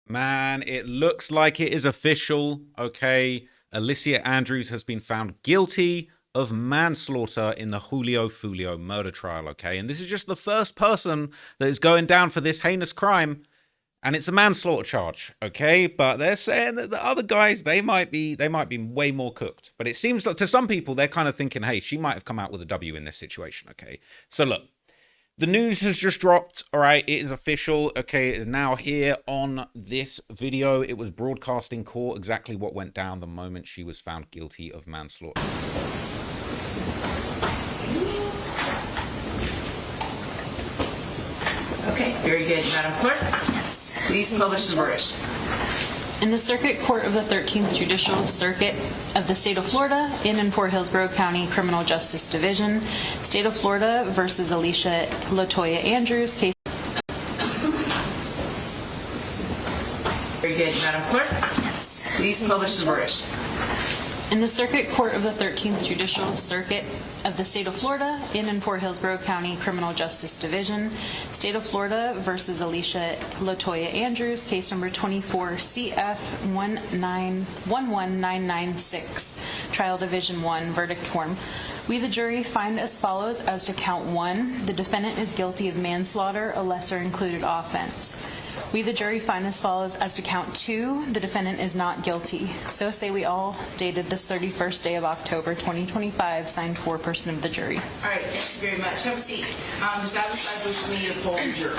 Man, it looks like it is official, okay? Alicia Andrews has been found guilty of manslaughter in the Julio Foolio murder trial, okay? And this is just the first person that is going down for this heinous crime, and it's a manslaughter charge, okay? But they're saying that the other guys, they might be way more cooked. But it seems that to some people, they're kind of thinking, hey, she might have come out with a W in this situation, okay? So look, the news has just dropped. All right, it is official. Okay, it is now here on this video. It was broadcast in court exactly what went down the moment she was found guilty of manslaughter. Okay, very good, Madam Clerk. Yes. Please publish the verdict. In the Circuit Court of the 13th Judicial Circuit of the State of Florida, in and for Hillsborough County Criminal Justice Division, State of Florida versus Alicia Latoya Andrews, case. Very good, Madam Clerk. Yes. Please publish the verdict. In the Circuit Court of the 13th Judicial Circuit of the State of Florida, in and for Hillsborough County Criminal Justice Division, State of Florida versus Alicia Latoya Andrews, case number 24 CF 11996, Trial Division 1, verdict form. We, the jury, find as follows as to count 1, the defendant is guilty of manslaughter, a lesser included offense. We, the jury, find as follows as to count 2, the defendant is not guilty. So say we all, dated this 31st day of October 2025, signed foreperson of the jury. All right, thank you very much. Have a seat. Satisfied with me to poll the jury?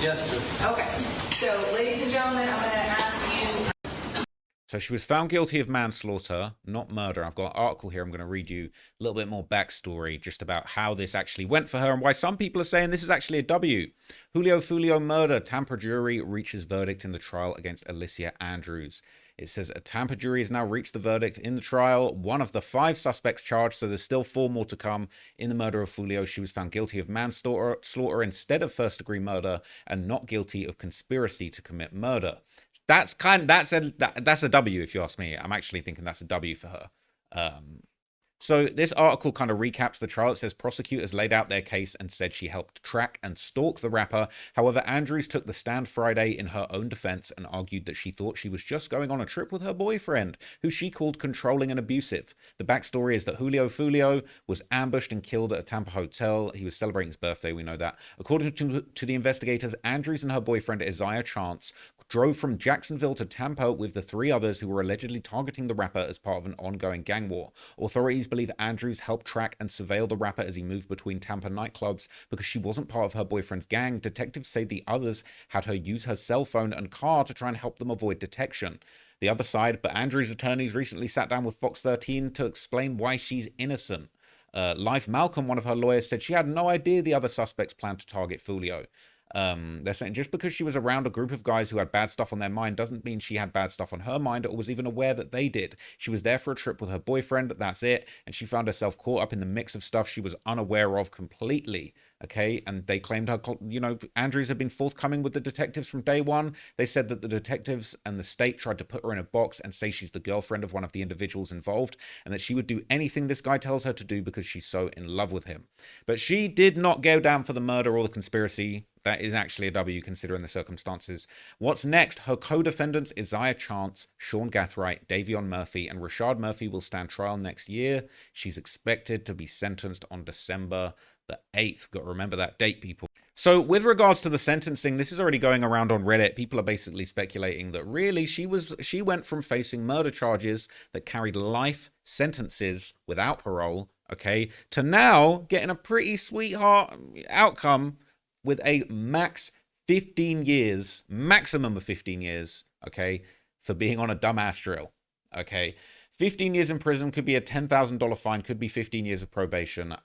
Yes, sir. Okay, so ladies and gentlemen, I'm going to ask you. So she was found guilty of manslaughter, not murder. I've got an article here. I'm going to read you a little bit more backstory just about how this actually went for her and why some people are saying this is actually a W. Julio Foolio murder. Tampa jury reaches verdict in the trial against Alicia Andrews. It says a Tampa jury has now reached the verdict in the trial. One of the 5 suspects charged, so there's still 4 more to come, in the murder of Foolio. She was found guilty of manslaughter instead of first-degree murder and not guilty of conspiracy to commit murder. That's a W if you ask me. I'm actually thinking that's a W for her. So this article kind of recaps the trial. It says prosecutors laid out their case and said she helped track and stalk the rapper. However, Andrews took the stand Friday in her own defense and argued that she thought she was just going on a trip with her boyfriend, who she called controlling and abusive. The backstory is that Julio Foolio was ambushed and killed at a Tampa hotel. He was celebrating his birthday, we know that. According to the investigators, Andrews and her boyfriend Isaiah Chance drove from Jacksonville to Tampa with the 3 others who were allegedly targeting the rapper as part of an ongoing gang war. Authorities believe Andrews helped track and surveil the rapper as he moved between Tampa nightclubs because she wasn't part of her boyfriend's gang. Detectives say the others had her use her cell phone and car to try and help them avoid detection. The other side, but Andrews' attorneys recently sat down with Fox 13 to explain why she's innocent. Life Malcolm, one of her lawyers, said she had no idea the other suspects planned to target Foolio. They're saying just because she was around a group of guys who had bad stuff on their mind doesn't mean she had bad stuff on her mind or was even aware that they did. She was there for a trip with her boyfriend, that's it, and she found herself caught up in the mix of stuff she was unaware of completely. Okay, and they claimed her, Andrews had been forthcoming with the detectives from day one. They said that the detectives and the state tried to put her in a box and say she's the girlfriend of one of the individuals involved and that she would do anything this guy tells her to do because she's so in love with him. But she did not go down for the murder or the conspiracy. That is actually a W considering the circumstances. What's next? Her co-defendants, Isaiah Chance, Sean Gathright, Davion Murphy, and Rashad Murphy will stand trial next year. She's expected to be sentenced on December the 8th. Got to remember that date, people. So with regards to the sentencing, this is already going around on Reddit. People are basically speculating that really she went from facing murder charges that carried life sentences without parole, okay, to now getting a pretty sweetheart outcome with a maximum of 15 years, okay, for being on a dumbass drill, okay? 15 years in prison could be a $10,000 fine, could be 15 years of probation.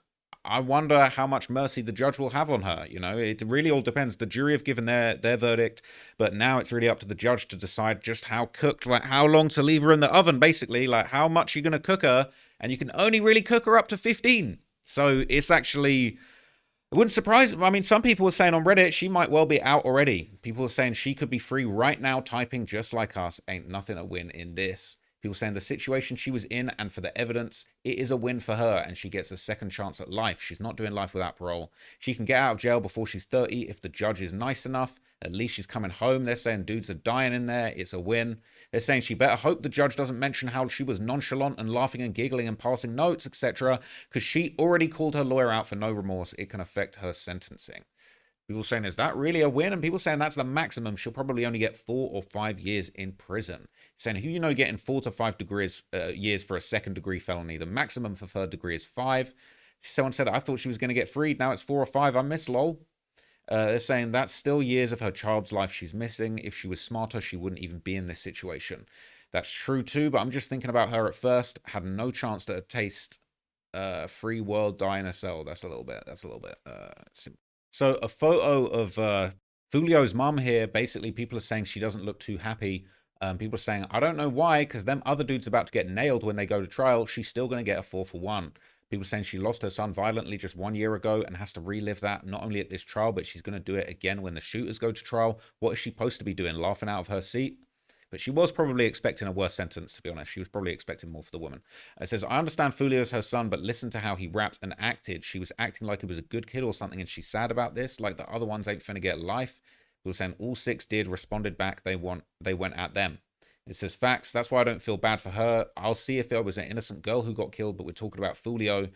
I wonder how much mercy the judge will have on her. It really all depends. The jury have given their verdict, but now it's really up to the judge to decide just how cooked, like how long to leave her in the oven, basically, like how much you're going to cook her, and you can only really cook her up to 15. So it's actually... It wouldn't surprise me. I mean, some people are saying on Reddit she might well be out already. People are saying she could be free right now typing just like us. Ain't nothing to win in this. People saying the situation she was in and for the evidence, it is a win for her and she gets a second chance at life. She's not doing life without parole. She can get out of jail before she's 30 if the judge is nice enough. At least she's coming home. They're saying dudes are dying in there. It's a win. They're saying she better hope the judge doesn't mention how she was nonchalant and laughing and giggling and passing notes, etc., because she already called her lawyer out for no remorse. It can affect her sentencing. People saying, is that really a win? And people saying that's the maximum. She'll probably only get 4 or 5 years in prison. Saying, who you know getting 4 to 5 years for a second degree felony? The maximum for third degree is 5. Someone said, I thought she was going to get freed. Now it's 4 or 5. I miss lol. They're saying that's still years of her child's life she's missing. If she was smarter, she wouldn't even be in this situation. That's true too, but I'm just thinking about her at first. Had no chance to taste free world, die in a cell. That's a little bit simple. So a photo of Foolio's mum here. Basically, people are saying she doesn't look too happy. People are saying, I don't know why, because them other dudes about to get nailed when they go to trial. She's still going to get a 4 for 1. People saying she lost her son violently just 1 year ago and has to relive that, not only at this trial, but she's going to do it again when the shooters go to trial. What is she supposed to be doing? Laughing out of her seat? But she was probably expecting a worse sentence, to be honest. She was probably expecting more for the woman. It says, I understand Foolio's her son, but listen to how he rapped and acted. She was acting like he was a good kid or something, and she's sad about this, like the other ones ain't finna get life. People saying all 6 did, responded back, they went at them. It says, facts, that's why I don't feel bad for her. I'll see if there was an innocent girl who got killed, but we're talking about Foolio.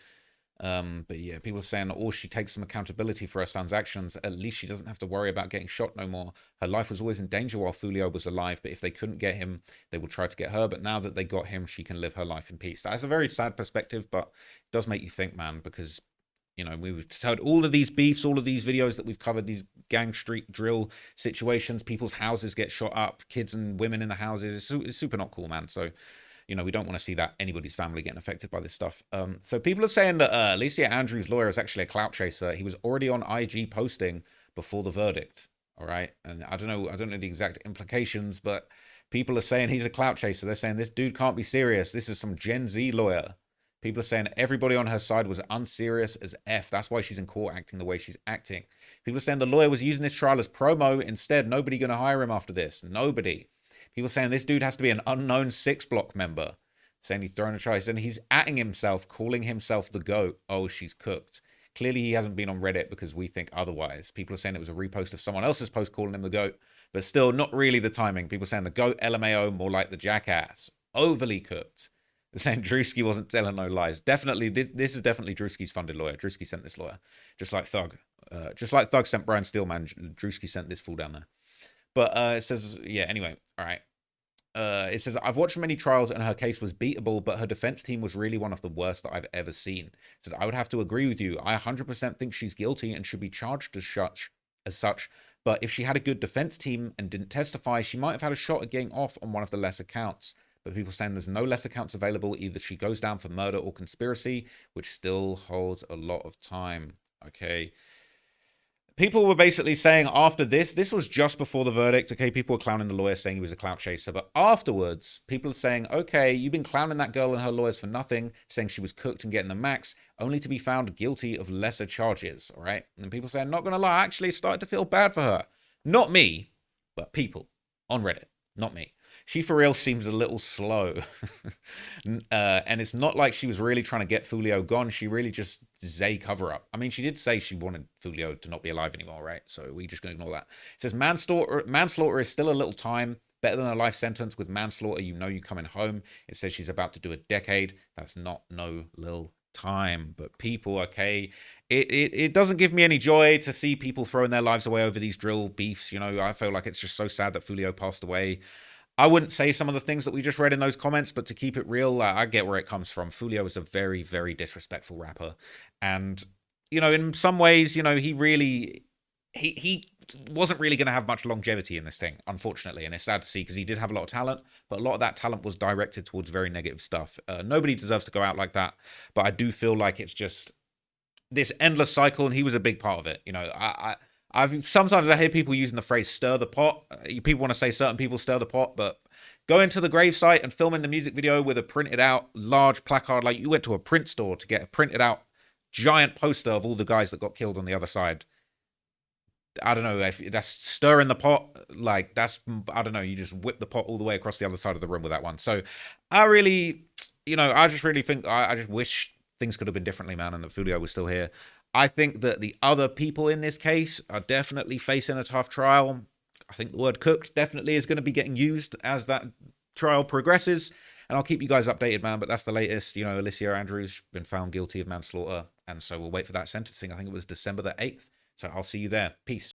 But yeah, people are saying, or she takes some accountability for her son's actions. At least she doesn't have to worry about getting shot no more. Her life was always in danger while Foolio was alive, but if they couldn't get him, they would try to get her. But now that they got him, she can live her life in peace. That's a very sad perspective, but it does make you think, man, because, you know, we've heard all of these beefs, all of these videos that we've covered, these gang street drill situations, people's houses get shot up, kids and women in the houses. It's super not cool, man. So, you know, we don't want to see that anybody's family getting affected by this stuff. So people are saying that Alicia Andrews' lawyer is actually a clout chaser. He was already on IG posting before the verdict. All right. And I don't know the exact implications, but people are saying he's a clout chaser. They're saying this dude can't be serious. This is some Gen Z lawyer. People are saying everybody on her side was unserious as F. That's why she's in court acting the way she's acting. People are saying the lawyer was using this trial as promo. Instead, nobody going to hire him after this. Nobody. People saying this dude has to be an unknown 6 Block member. Saying he's throwing a try. And he's atting himself, calling himself the GOAT. Oh, she's cooked. Clearly he hasn't been on Reddit because we think otherwise. People are saying it was a repost of someone else's post calling him the GOAT. But still, not really the timing. People saying the GOAT, LMAO, more like the jackass. Overly cooked. They're saying Drewski wasn't telling no lies. Definitely, this is definitely Drewski's funded lawyer. Drewski sent this lawyer. Just like Thug. Just like Thug sent Brian Steelman, Drewski sent this fool down there. But it says, yeah, anyway, all right. It says, I've watched many trials and her case was beatable, but her defense team was really one of the worst that I've ever seen. It says, I would have to agree with you. I 100% think she's guilty and should be charged as such. But if she had a good defense team and didn't testify, she might have had a shot at getting off on one of the lesser counts. But people saying there's no lesser counts available. Either she goes down for murder or conspiracy, which still holds a lot of time. Okay. People were basically saying after this was just before the verdict. Okay, people were clowning the lawyer, saying he was a clout chaser. But afterwards, people are saying, okay, you've been clowning that girl and her lawyers for nothing, saying she was cooked and getting the max, only to be found guilty of lesser charges. All right. And people saying, not going to lie, I actually started to feel bad for her. Not me, but people on Reddit. Not me. She for real seems a little slow. And it's not like she was really trying to get Foolio gone. She really just is a cover up. I mean, she did say she wanted Foolio to not be alive anymore, right? So we're just going to ignore that. It says manslaughter is still a little time. Better than a life sentence. With manslaughter, you know you're coming home. It says she's about to do a decade. That's not no little time. But people, okay, it doesn't give me any joy to see people throwing their lives away over these drill beefs. You know, I feel like it's just so sad that Foolio passed away. I wouldn't say some of the things that we just read in those comments, but to keep it real, I get where it comes from. Foolio is a very, very disrespectful rapper. And, you know, in some ways, you know, he wasn't really going to have much longevity in this thing, unfortunately. And it's sad to see because he did have a lot of talent, but a lot of that talent was directed towards very negative stuff. Nobody deserves to go out like that. But I do feel like it's just this endless cycle, and he was a big part of it. You know, sometimes I hear people using the phrase "stir the pot." People want to say certain people stir the pot, but going to the gravesite and filming the music video with a printed out large placard, like you went to a print store to get a printed out giant poster of all the guys that got killed on the other side. I don't know if that's stirring the pot. Like that's, I don't know. You just whip the pot all the way across the other side of the room with that one. So I really, I just really think I just wish things could have been differently, man, and that Foolio was still here. I think that the other people in this case are definitely facing a tough trial. I think the word cooked definitely is going to be getting used as that trial progresses. And I'll keep you guys updated, man. But that's the latest. Alicia Andrews been found guilty of manslaughter. And so we'll wait for that sentencing. I think it was December the 8th. So I'll see you there. Peace.